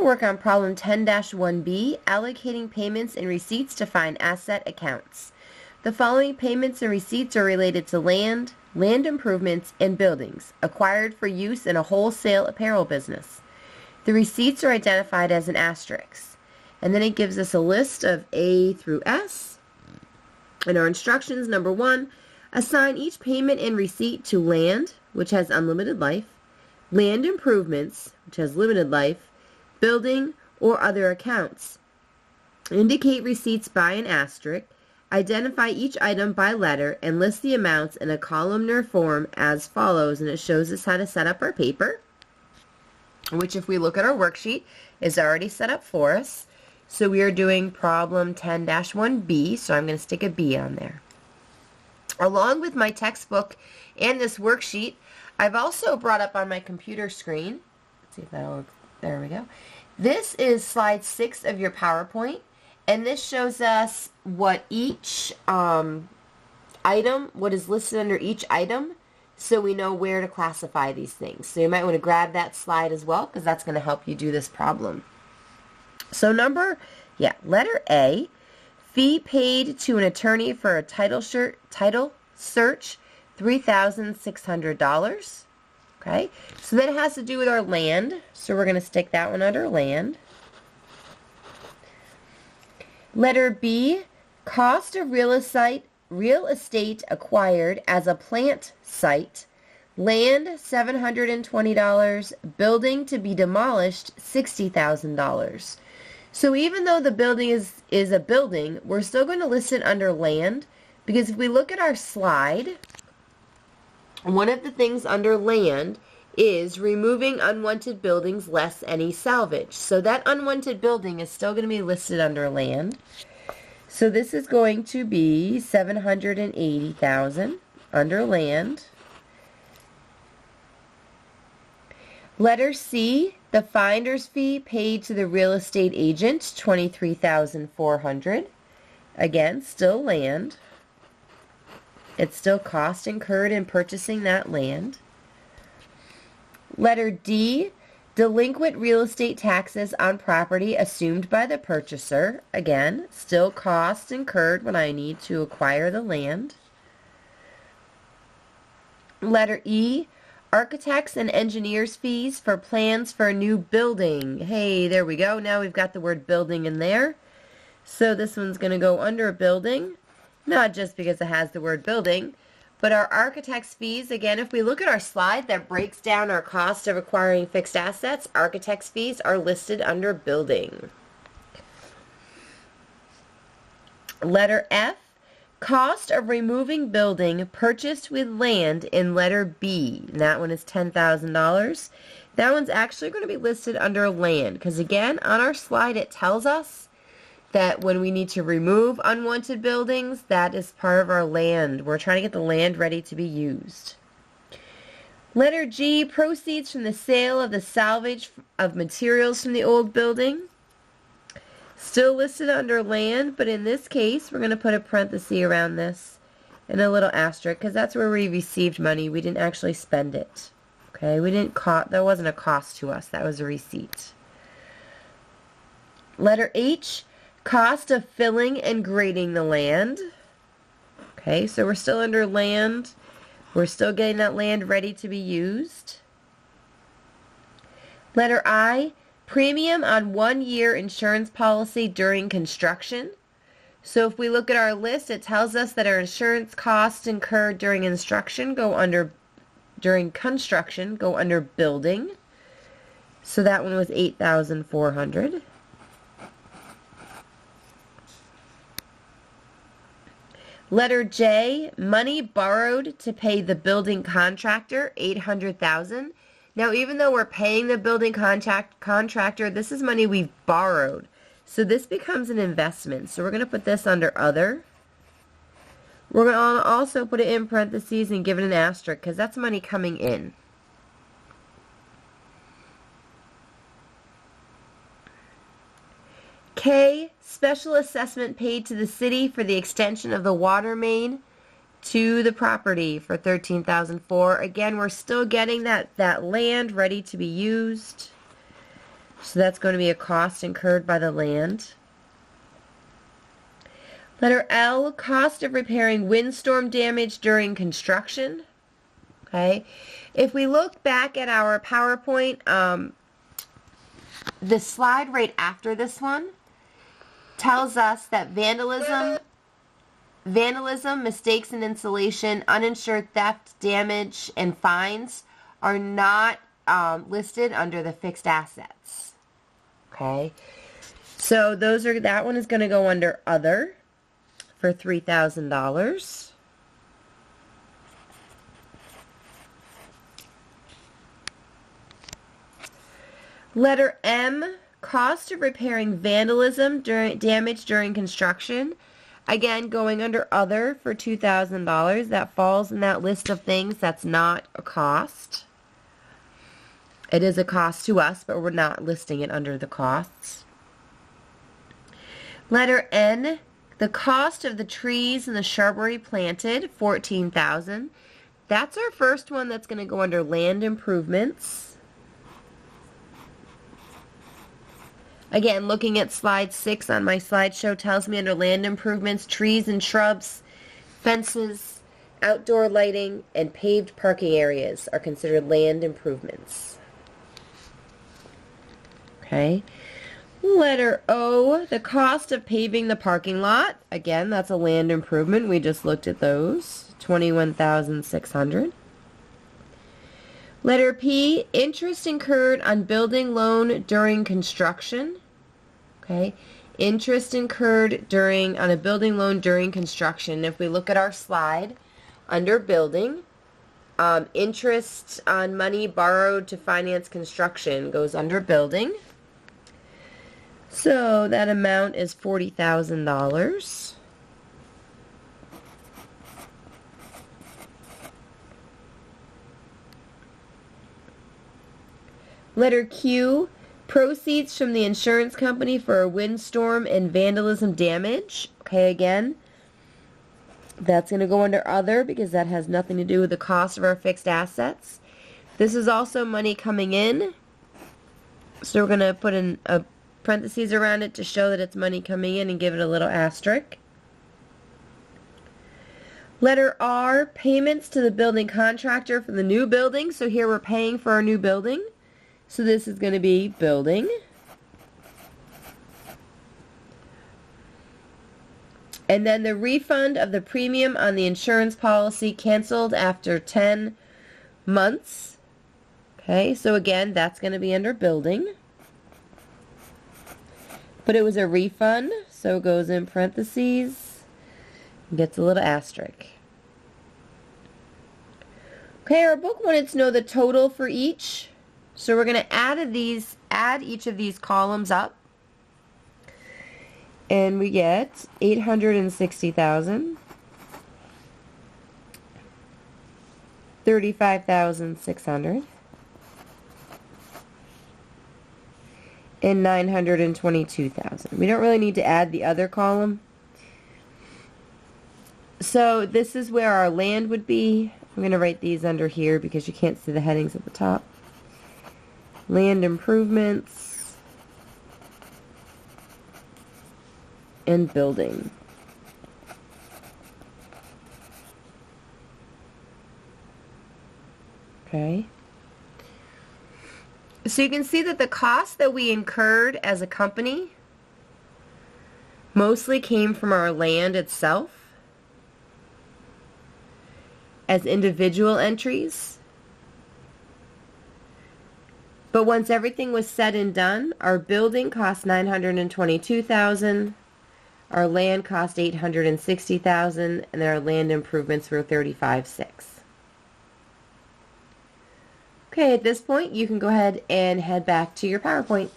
work on problem 10-1B, allocating payments and receipts to find asset accounts. The following payments and receipts are related to land, land improvements, and buildings acquired for use in a wholesale apparel business. The receipts are identified as an asterisk. And then it gives us a list of A through S. And our instructions, number 1, assign each payment and receipt to land, which has unlimited life, land improvements, which has limited life, building, or other accounts. Indicate receipts by an asterisk, identify each item by letter, and list the amounts in a columnar form as follows. And it shows us how to set up our paper, which if we look at our worksheet is already set up for us. So we are doing problem 10-1B, so I'm going to stick a B on there. Along with my textbook and this worksheet, I've also brought up on my computer screen, let's see if that'll look, there we go. This is slide 6 of your PowerPoint, and this shows us what each item, what is listed under each item, so we know where to classify these things. So you might want to grab that slide as well, because that's going to help you do this problem. So letter A, fee paid to an attorney for a title search, $3,600. Okay, so that has to do with our land, so we're going to stick that one under land. Letter B, cost of real estate acquired as a plant site, land $720, building to be demolished $60,000. So even though the building is a building, we're still going to list it under land, because if we look at our slide, one of the things under land is removing unwanted buildings less any salvage. So that unwanted building is still going to be listed under land. So this is going to be $780,000 under land. Letter C, the finder's fee paid to the real estate agent, $23,400. Again, still land. It's still cost incurred in purchasing that land. Letter D, delinquent real estate taxes on property assumed by the purchaser. Again, still cost incurred when I need to acquire the land. Letter E, architects and engineers fees for plans for a new building. Hey, there we go. Now we've got the word building in there. So this one's going to go under building, not just because it has the word building, but our architect's fees, again, if we look at our slide that breaks down our cost of acquiring fixed assets, architect's fees are listed under building. Letter F, cost of removing building purchased with land in letter B. And that one is $10,000. That one's actually going to be listed under land, because again, on our slide it tells us that when we need to remove unwanted buildings, that is part of our land. We're trying to get the land ready to be used. Letter G, proceeds from the sale of the salvage of materials from the old building. Still listed under land, but in this case, we're going to put a parenthesis around this and a little asterisk, because that's where we received money. We didn't actually spend it. Okay, that wasn't a cost to us. That was a receipt. Letter H, cost of filling and grading the land. Okay, so we're still under land. We're still getting that land ready to be used. Letter I, premium on 1-year insurance policy during construction. So if we look at our list, it tells us that our insurance costs incurred during construction go under building. So that one was $8,400. Letter J, money borrowed to pay the building contractor, $800,000. Now, even though we're paying the building contractor, this is money we've borrowed. So this becomes an investment. So we're going to put this under other. We're going to also put it in parentheses and give it an asterisk, because that's money coming in. K, special assessment paid to the city for the extension of the water main to the property for $13,400. Again, we're still getting that land ready to be used. So that's going to be a cost incurred by the land. Letter L, cost of repairing windstorm damage during construction. Okay. If we look back at our PowerPoint, the slide right after this one tells us that vandalism, mistakes in installation, uninsured theft, damage, and fines are not listed under the fixed assets. Okay. So that one is going to go under other for $3,000. Letter M, cost of repairing vandalism damage during construction. Again, going under other for $2,000. That falls in that list of things. That's not a cost. It is a cost to us, but we're not listing it under the costs. Letter N, the cost of the trees and the shrubbery planted, $14,000. That's our first one that's going to go under land improvements. Again, looking at slide 6 on my slideshow tells me under land improvements, trees and shrubs, fences, outdoor lighting, and paved parking areas are considered land improvements. Okay. Letter O, the cost of paving the parking lot. Again, that's a land improvement. We just looked at those. $21,600. Letter P, interest incurred on building loan during construction. Okay. Interest incurred on a building loan during construction. If we look at our slide, under building, interest on money borrowed to finance construction goes under building. So that amount is $40,000. Letter Q, proceeds from the insurance company for a windstorm and vandalism damage. Okay, again, that's going to go under other because that has nothing to do with the cost of our fixed assets. This is also money coming in. So we're going to put in a parentheses around it to show that it's money coming in and give it a little asterisk. Letter R, payments to the building contractor for the new building. So here we're paying for our new building. So this is going to be building. And then the refund of the premium on the insurance policy canceled after 10 months. Okay, so again, that's going to be under building. But it was a refund, so it goes in parentheses and gets a little asterisk. Okay, our book wanted to know the total for each. So we're going to add each of these columns up. And we get 860,000, 35,600, and 922,000. We don't really need to add the other column. So this is where our land would be. I'm going to write these under here because you can't see the headings at the top. Land improvements and building. Okay. So you can see that the cost that we incurred as a company mostly came from our land itself as individual entries. But once everything was said and done, our building cost $922,000, our land cost $860,000, and our land improvements were $35,600. Okay, at this point, you can go ahead and head back to your PowerPoint.